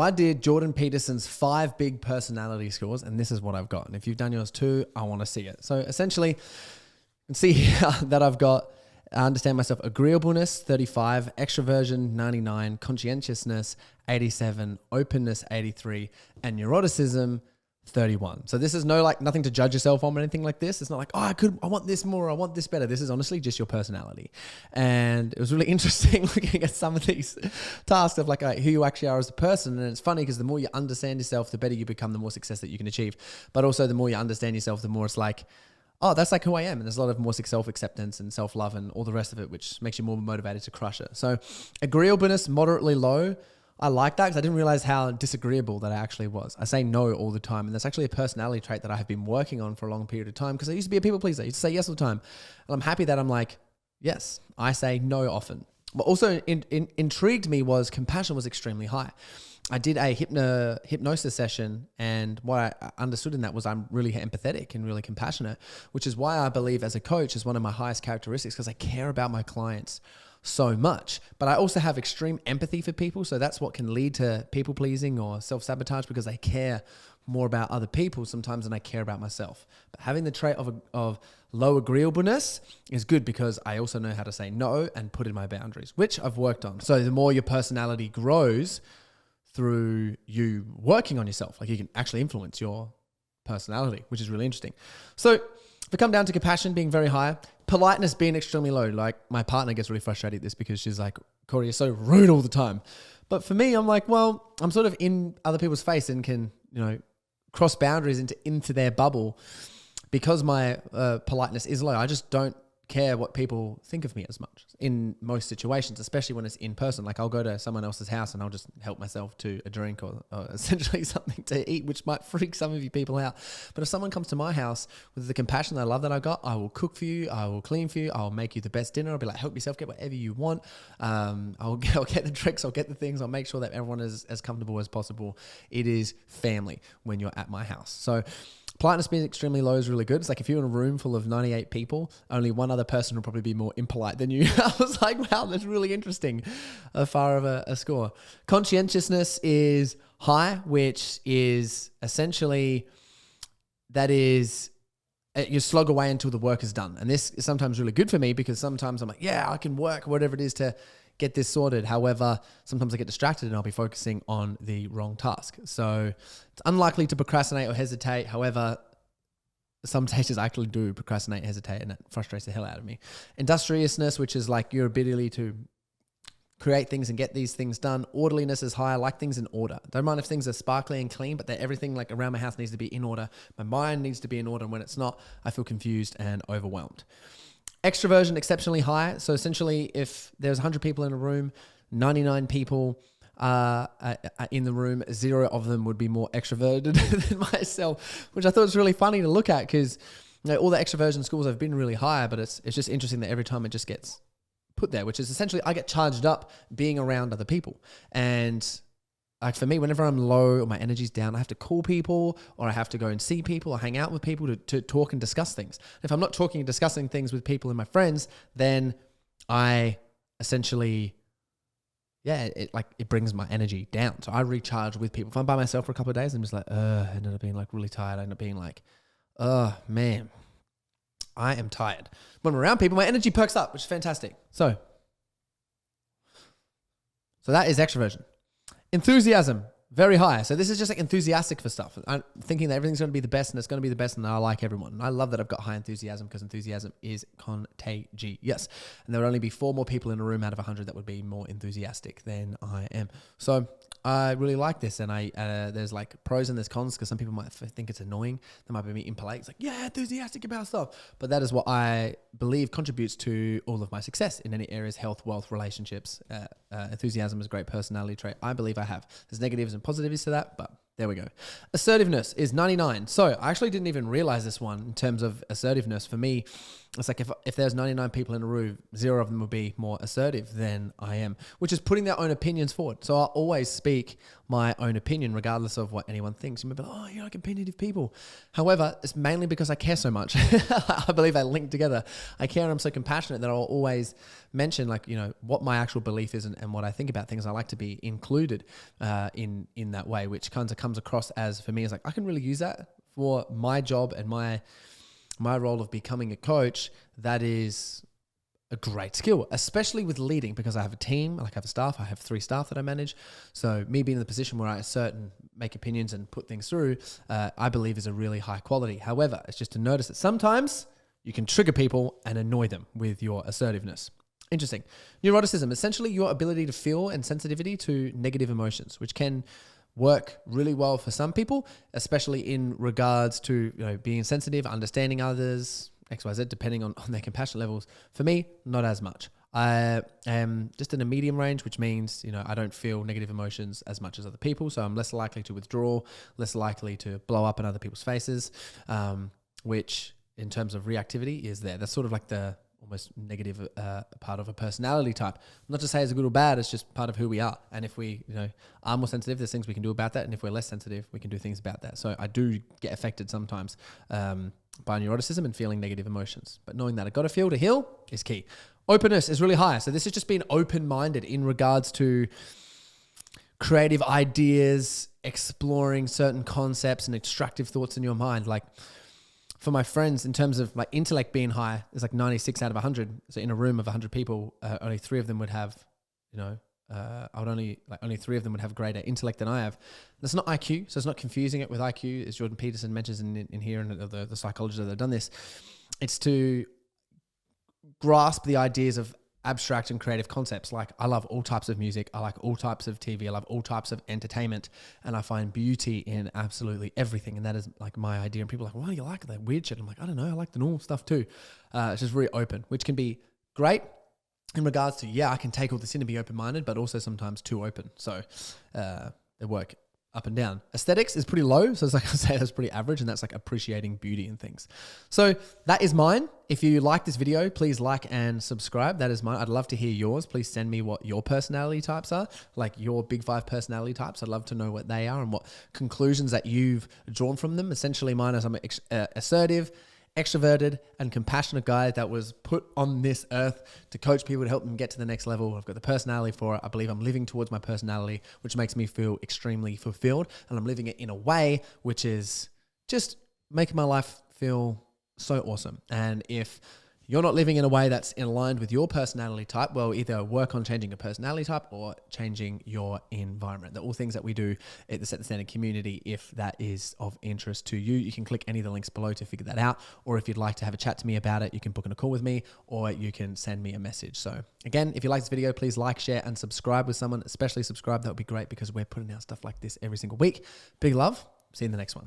I did Jordan Peterson's 5 big personality scores, and this is what I've got. And if you've done yours too, I want to see it. So essentially, you can see here that I've got, I understand myself, agreeableness, 35, extroversion, 99, conscientiousness, 87, openness, 83, and neuroticism, 31. So this is nothing to judge yourself on or anything like this. It's not like, I want this more, I want this better. This is honestly just your personality. And it was really interesting looking at some of these tasks of who you actually are as a person. And it's funny because the more you understand yourself, the better you become, the more success that you can achieve. But also the more you understand yourself, the more it's like, oh, that's like who I am. And there's a lot of more self-acceptance and self-love and all the rest of it, which makes you more motivated to crush it. So agreeableness, moderately low. I like that because I didn't realize how disagreeable that I actually was. I say no all the time. And that's actually a personality trait that I have been working on for a long period of time because I used to be a people pleaser. I used to say yes all the time. And I'm happy that I'm like, yes, I say no often. What also intrigued me was compassion was extremely high. I did a hypnosis session, and what I understood in that was I'm really empathetic and really compassionate, which is why I believe as a coach is one of my highest characteristics because I care about my clients so much. But I also have extreme empathy for people, so that's what can lead to people pleasing or self-sabotage because I care more about other people sometimes than I care about myself. But having the trait of low agreeableness is good because I also know how to say no and put in my boundaries, which I've worked on. So the more your personality grows through you working on yourself, you can actually influence your personality, which is really interesting. So if we come down to compassion being very high, politeness being extremely low, my partner gets really frustrated at this because she's like, Corey, you're so rude all the time. But for me, I'm like, well, I'm sort of in other people's face and can, cross boundaries into their bubble because my politeness is low. I just don't care what people think of me as much in most situations, especially when it's in person. I'll go to someone else's house and I'll just help myself to a drink or essentially something to eat, which might freak some of you people out. But if someone comes to my house with the compassion that I love that I got, I will cook for you, I will clean for you, I'll make you the best dinner. I'll be like, help yourself, get whatever you want. I'll get the tricks, I'll get the things, I'll make sure that everyone is as comfortable as possible. It is family when you're at my house. So politeness being extremely low is really good. It's like if you're in a room full of 98 people, only one other person will probably be more impolite than you. I was like, wow, that's really interesting. Far of a score. Conscientiousness is high, which is essentially, you slog away until the work is done. And this is sometimes really good for me because sometimes I'm like, yeah, I can work, whatever it is to get this sorted. However, sometimes I get distracted and I'll be focusing on the wrong task. So it's unlikely to procrastinate or hesitate. However, some stages I actually do procrastinate, hesitate, and it frustrates the hell out of me. Industriousness, which is your ability to create things and get these things done. Orderliness is high. I like things in order. Don't mind if things are sparkly and clean, but everything around my house needs to be in order. My mind needs to be in order. And when it's not, I feel confused and overwhelmed. Extroversion, exceptionally high. So essentially, if there's 100 people in a room, 99 people in the room, 0 of them would be more extroverted than myself, which I thought was really funny to look at because all the extroversion scores have been really high, but it's just interesting that every time it just gets put there, which is essentially I get charged up being around other people. And for me, whenever I'm low or my energy's down, I have to call people or I have to go and see people or hang out with people to talk and discuss things. If I'm not talking and discussing things with people and my friends, then I essentially, it brings my energy down. So I recharge with people. If I'm by myself for a couple of days, I'm just I end up being really tired. I end up being oh man, I am tired. When I'm around people, my energy perks up, which is fantastic. So that is extroversion. Enthusiasm, very high. So this is just enthusiastic for stuff. I'm thinking that everything's going to be the best and it's going to be the best and I like everyone. And I love that I've got high enthusiasm because enthusiasm is contagious. And there would only be 4 more people in a room out of 100 that would be more enthusiastic than I am. So I really like this. And there's pros and there's cons because some people might think it's annoying. They might be impolite. It's enthusiastic about stuff. But that is what I believe contributes to all of my success in any areas, health, wealth, relationships. Enthusiasm is a great personality trait. I believe I have. There's negatives and positives to that, but there we go. Assertiveness is 99. So I actually didn't even realize this one in terms of assertiveness. For me, It's like if there's 99 people in a room, 0 of them will be more assertive than I am, which is putting their own opinions forward. So I always speak my own opinion regardless of what anyone thinks. You might be like, oh, you're like opinionative people. However, it's mainly because I care so much. I believe they link together. I care and I'm so compassionate that I'll always mention like, what my actual belief is and what I think about things. I like to be included in that way, which kind of comes across as, for me, is like, I can really use that for my job and my role of becoming a coach. That is a great skill, especially with leading, because I have a team, like I have a staff, I have 3 staff that I manage. So me being in the position where I assert and make opinions and put things through, I believe is a really high quality. However, it's just to notice that sometimes you can trigger people and annoy them with your assertiveness. Interesting. Neuroticism, essentially your ability to feel and sensitivity to negative emotions, which can work really well for some people, especially in regards to being sensitive, understanding others, XYZ, depending on their compassion levels. For me, not as much. I am just in a medium range, which means I don't feel negative emotions as much as other people, so I'm less likely to withdraw, less likely to blow up in other people's faces, which in terms of reactivity is there. That's sort of like the almost negative part of a personality type. Not to say it's good or bad, it's just part of who we are. And if we are more sensitive, there's things we can do about that. And if we're less sensitive, we can do things about that. So I do get affected sometimes by neuroticism and feeling negative emotions. But knowing that I've got to feel to heal is key. Openness is really high. So this is just being open-minded in regards to creative ideas, exploring certain concepts and extractive thoughts in your mind. Like, for my friends, in terms of my intellect being high, it's like 96 out of 100. So in a room of 100 people, only 3 of them would have, only 3 of them would have greater intellect than I have. That's not IQ, so it's not confusing it with IQ, as Jordan Peterson mentions in here, and the psychologists that have done this. It's to grasp the ideas of abstract and creative concepts. Like, I love all types of music. I like all types of TV. I love all types of entertainment. And I find beauty in absolutely everything. And that is like my idea. And people are like, why do you like that weird shit? I'm like, I don't know. I like the normal stuff too. It's just really open, which can be great in regards to, I can take all this in and be open-minded, but also sometimes too open. So they work up and down. Aesthetics is pretty low. So it's like I say, that's pretty average, and that's like appreciating beauty and things. So that is mine. If you like this video, please like and subscribe. That is mine. I'd love to hear yours. Please send me what your personality types are, like your big 5 personality types. I'd love to know what they are and what conclusions that you've drawn from them. Essentially mine is I'm assertive, extroverted and compassionate guy that was put on this earth to coach people, to help them get to the next level. I've got the personality for it. I believe I'm living towards my personality, which makes me feel extremely fulfilled. And I'm living it in a way which is just making my life feel so awesome. And if you're not living in a way that's in aligned with your personality type, well, either work on changing your personality type or changing your environment. They're all things that we do at the Set the Standard community. If that is of interest to you, you can click any of the links below to figure that out. Or if you'd like to have a chat to me about it, you can book in a call with me, or you can send me a message. So again, if you like this video, please like, share, and subscribe with someone, especially subscribe. That would be great because we're putting out stuff like this every single week. Big love. See you in the next one.